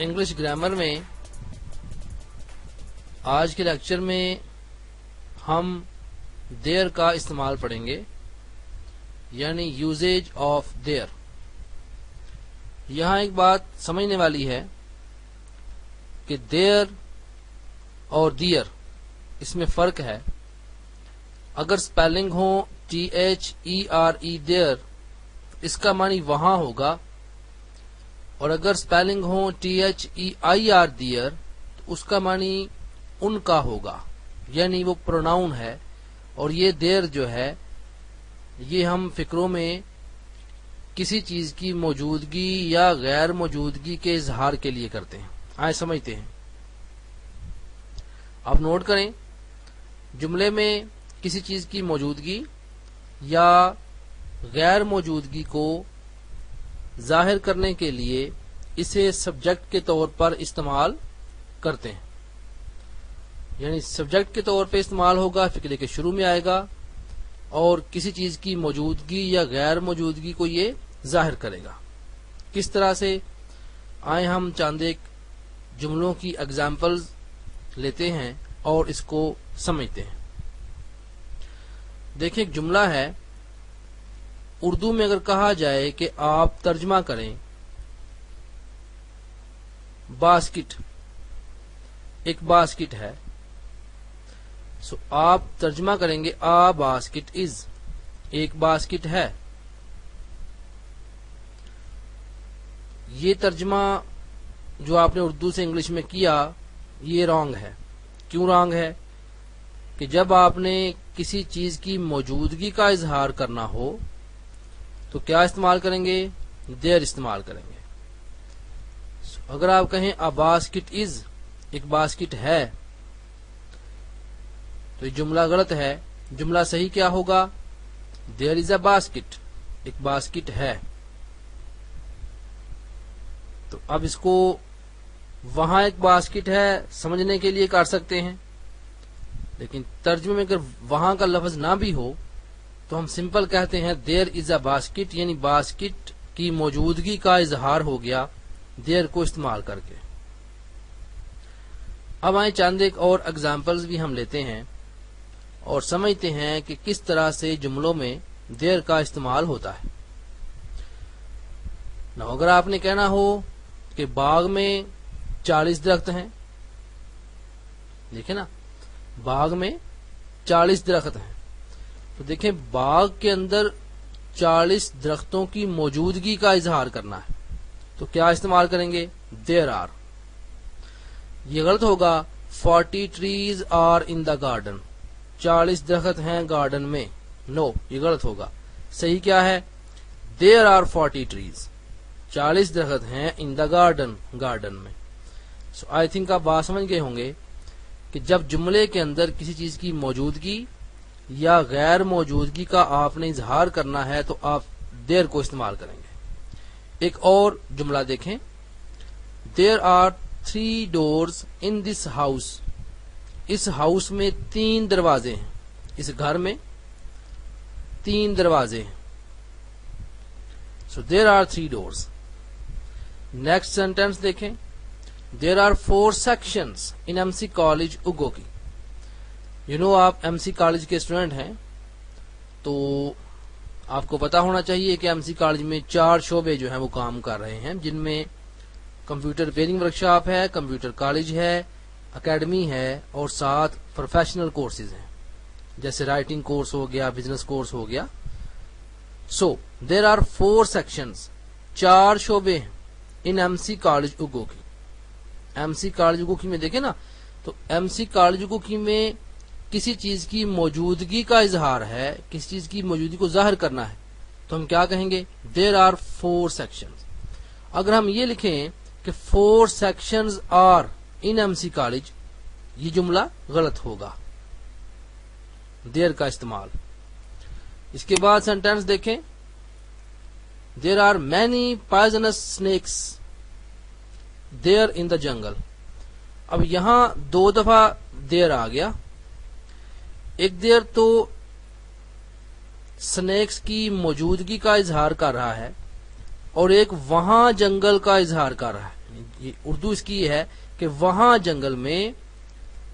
English grammar میں آج کے لیکچر میں ہم دیر کا استعمال پڑھیں گے، یعنی یوزیج آف دیر۔ یہاں ایک بات سمجھنے والی ہے کہ دیر اور دیئر اس میں فرق ہے۔ اگر سپیلنگ ہو THERE دیر اس کا معنی وہاں ہوگا، اور اگر سپیلنگ ہو THEIR دیئر تو اس کا معنی ان کا ہوگا، یعنی وہ پروناؤن ہے۔ اور یہ دیر جو ہے یہ ہم فکروں میں کسی چیز کی موجودگی یا غیر موجودگی کے اظہار کے لیے کرتے ہیں۔ آئے سمجھتے ہیں۔ آپ نوٹ کریں، جملے میں کسی چیز کی موجودگی یا غیر موجودگی کو ظاہر کرنے کے لیے اسے سبجیکٹ کے طور پر استعمال کرتے ہیں، یعنی سبجیکٹ کے طور پہ استعمال ہوگا، فقرے کے شروع میں آئے گا اور کسی چیز کی موجودگی یا غیر موجودگی کو یہ ظاہر کرے گا۔ کس طرح سے؟ آئے ہم چند ایک جملوں کی ایگزامپلز لیتے ہیں اور اس کو سمجھتے ہیں۔ دیکھیں، ایک جملہ ہے، اردو میں اگر کہا جائے کہ آپ ترجمہ کریں باسکٹ، ایک باسکٹ ہے، سو آپ ترجمہ کریں گے آ باسکٹ از، ایک باسکٹ ہے۔ یہ ترجمہ جو آپ نے اردو سے انگلش میں کیا یہ رانگ ہے۔ کیوں رانگ ہے؟ کہ جب آپ نے کسی چیز کی موجودگی کا اظہار کرنا ہو تو کیا استعمال کریں گے؟ دیر استعمال کریں گے۔ اگر آپ کہیں a basket is، ایک باسکٹ ہے، تو یہ جملہ غلط ہے۔ جملہ صحیح کیا ہوگا؟ there is a basket، ایک باسکٹ ہے۔ تو اب اس کو وہاں ایک باسکٹ ہے سمجھنے کے لیے کر سکتے ہیں، لیکن ترجمے میں اگر وہاں کا لفظ نہ بھی ہو تو ہم سمپل کہتے ہیں there is a basket، یعنی باسکٹ کی موجودگی کا اظہار ہو گیا دیر کو استعمال کر کے۔ اب آئیں چند ایک اور ایگزامپلز بھی ہم لیتے ہیں اور سمجھتے ہیں کہ کس طرح سے جملوں میں دیر کا استعمال ہوتا ہے۔ نہ اگر آپ نے کہنا ہو کہ باغ میں 40 درخت ہیں، دیکھیں نا، باغ میں 40 درخت ہیں، تو دیکھیں باغ کے اندر 40 درختوں کی موجودگی کا اظہار کرنا ہے تو کیا استعمال کریں گے؟ there are۔ یہ غلط ہوگا، 40 trees are in the garden، 40 درخت ہیں گارڈن میں۔ نو، یہ غلط ہوگا۔ صحیح کیا ہے؟ there are 40 trees، 40 درخت ہیں in the garden، گارڈن میں۔ سو آئی تھنک آپ بات سمجھ گئے ہوں گے کہ جب جملے کے اندر کسی چیز کی موجودگی یا غیر موجودگی کا آپ نے اظہار کرنا ہے تو آپ دیر کو استعمال کریں گے۔ ایک اور جملہ دیکھیں، there are 3 doors in this house، اس ہاؤس میں 3 دروازے ہیں، اس گھر میں 3 دروازے ہیں۔ so there are 3 doors۔ Next sentence دیکھیں، there are 4 sections in MC College Ugoki۔ آپ MC کالج کے اسٹوڈنٹ ہیں تو آپ کو پتا ہونا چاہیے کہ MC کالج میں 4 شعبے جو ہیں وہ کام کر رہے ہیں، جن میں کمپیوٹر ریپیئرنگ ورکشاپ ہے، کمپیوٹر کالج ہے، اکیڈمی ہے اور 7 پروفیشنل کورسز ہیں، جیسے رائٹنگ کورس ہو گیا، بزنس کورس ہو گیا۔ سو there are 4 sections، 4 شعبے ہیں ان MC کالج اگوکی۔ MC کالج اگوکی میں دیکھیں نا، تو MC کالج اگوکی میں کسی چیز کی موجودگی کا اظہار ہے، کسی چیز کی موجودگی کو ظاہر کرنا ہے تو ہم کیا کہیں گے؟ there are 4 sections۔ اگر ہم یہ لکھیں کہ 4 sections are in MC college, یہ جملہ غلط ہوگا، دیر کا استعمال۔ اس کے بعد سینٹینس دیکھیں، there are many poisonous snakes there in the jungle۔ اب یہاں 2 دفعہ there آ گیا، ایک دیر تو سنیکس کی موجودگی کا اظہار کر رہا ہے اور ایک وہاں جنگل کا اظہار کر رہا ہے۔ یہ اردو اس کی یہ ہے کہ وہاں جنگل میں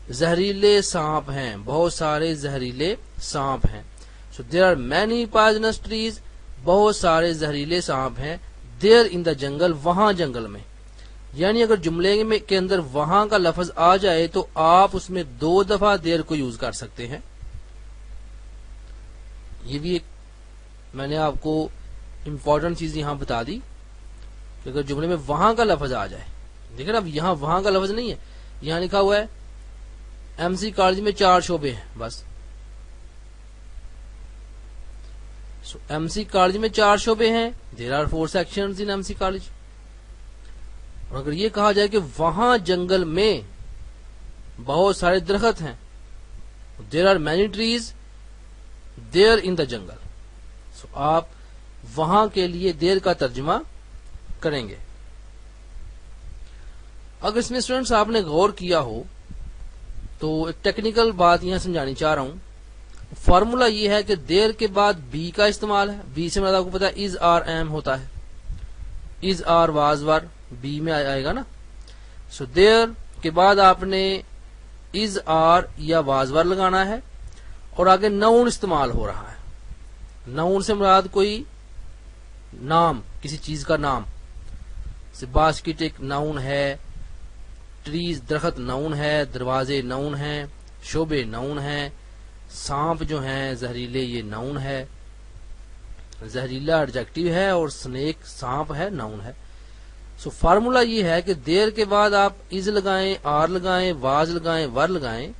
زہریلے سانپ ہیں، بہت سارے زہریلے سانپ ہیں. So there are many poisonous trees, بہت سارے زہریلے سانپ ہیں. دیر ان دا جنگل، وہاں جنگل میں. یعنی اگر جملے میں کے اندر وہاں کا لفظ آ جائے تو آپ اس میں 2 دفعہ دیر کو یوز کر سکتے ہیں. یہ بھی ایک میں نے آپ کو امپورٹنٹ چیز یہاں بتا دی کہ اگر جملے میں وہاں کا لفظ آ جائے. دیکھیں نا، اب یہاں وہاں کا لفظ نہیں ہے، یہاں لکھا ہوا ہے ایم سی کالج میں 4 شعبے ہیں بس. سو ایم سی کالج میں 4 شعبے ہیں. There are 4 sections in M C college. اور اگر یہ کہا جائے کہ وہاں جنگل میں بہت سارے درخت ہیں، دیر آر مینی ٹریز دیر ان دا جنگل. سو آپ وہاں کے لیے دیر کا ترجمہ کریں گے. اگر اس میں اسٹوڈنٹس آپ نے غور کیا ہو تو ایک ٹیکنیکل بات یہاں سمجھانی چاہ رہا ہوں. فارمولا یہ ہے کہ دیر کے بعد بی کا استعمال ہے. بی سے مراد آپ کو پتا ہے از آر ایم ہوتا ہے. از آر واز ور بی میں آئے گا نا. سو دیر کے بعد آپ نے از آر یا واز ور لگانا ہے اور آگے ناؤن استعمال ہو رہا ہے. ناؤن سے مراد کوئی نام، کسی چیز کا نام. باسکٹ ایک ناؤن ہے، ٹریز درخت ناؤن ہے، دروازے ناؤن ہیں، شعبے ناؤن ہیں، سانپ جو ہیں زہریلے یہ ناؤن ہے. زہریلا ایڈجیکٹو ہے اور سنیک سانپ ہے ناؤن ہے. سو فارمولا یہ ہے کہ دیر کے بعد آپ از لگائیں، آر لگائیں، واز لگائیں، ور لگائیں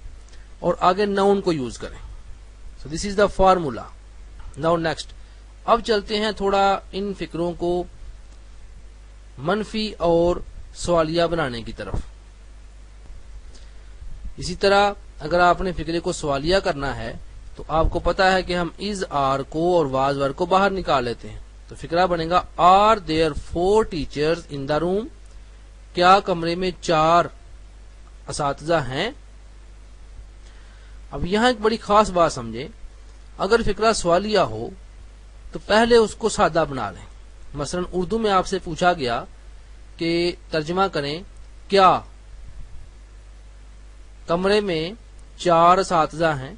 اور آگے ناؤن کو یوز کریں. سو دس از دا فارمولا. ناؤ نیکسٹ، اب چلتے ہیں تھوڑا ان فکروں کو منفی اور سوالیہ بنانے کی طرف. اسی طرح اگر آپ نے فکرے کو سوالیہ کرنا ہے تو آپ کو پتا ہے کہ ہم از آر کو اور واز ور کو باہر نکال لیتے ہیں. تو فکرہ بنے گا are there 4 teachers in the روم. کیا کمرے میں 4 اساتذہ ہیں؟ اب یہاں ایک بڑی خاص بات سمجھیں. اگر فکرہ سوالیہ ہو تو پہلے اس کو سادہ بنا لیں. مثلا اردو میں آپ سے پوچھا گیا کہ ترجمہ کریں کیا کمرے میں 4 اساتذہ ہیں،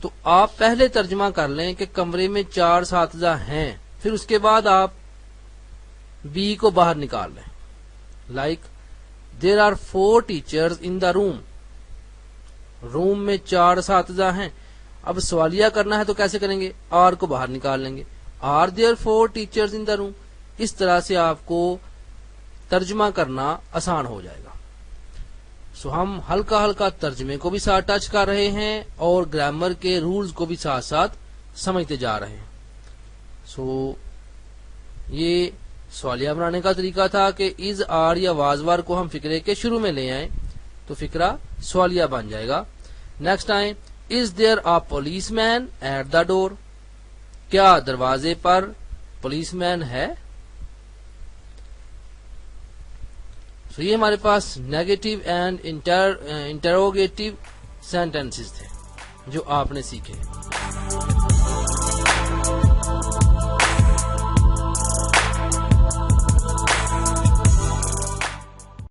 تو آپ پہلے ترجمہ کر لیں کہ کمرے میں 4 اساتذہ ہیں، پھر اس کے بعد آپ بی کو باہر نکال لیں. Like there are 4 teachers in the room. Room میں 4 اساتذہ ہیں. اب سوالیہ کرنا ہے تو کیسے کریں گے؟ آر کو باہر نکال لیں گے. Are there 4 teachers in the روم. اس طرح سے آپ کو ترجمہ کرنا آسان ہو جائے گا. سو ہم ہلکا ہلکا ترجمے کو بھی ساتھ ٹچ کر رہے ہیں اور گرامر کے رولز کو بھی ساتھ ساتھ سمجھتے جا رہے ہیں. سو یہ سوالیہ بنانے کا طریقہ تھا کہ از آر یا واز ور کو ہم فکرے کے شروع میں لے آئیں تو فکرہ سوالیہ بن جائے گا. نیکسٹ آئیں، از دیر آ پولیس مین ایٹ دا ڈور. کیا دروازے پر پولیس مین ہے؟ تو یہ ہمارے پاس نیگیٹو اینڈ انٹروگیٹو سینٹینسز تھے جو آپ نے سیکھے.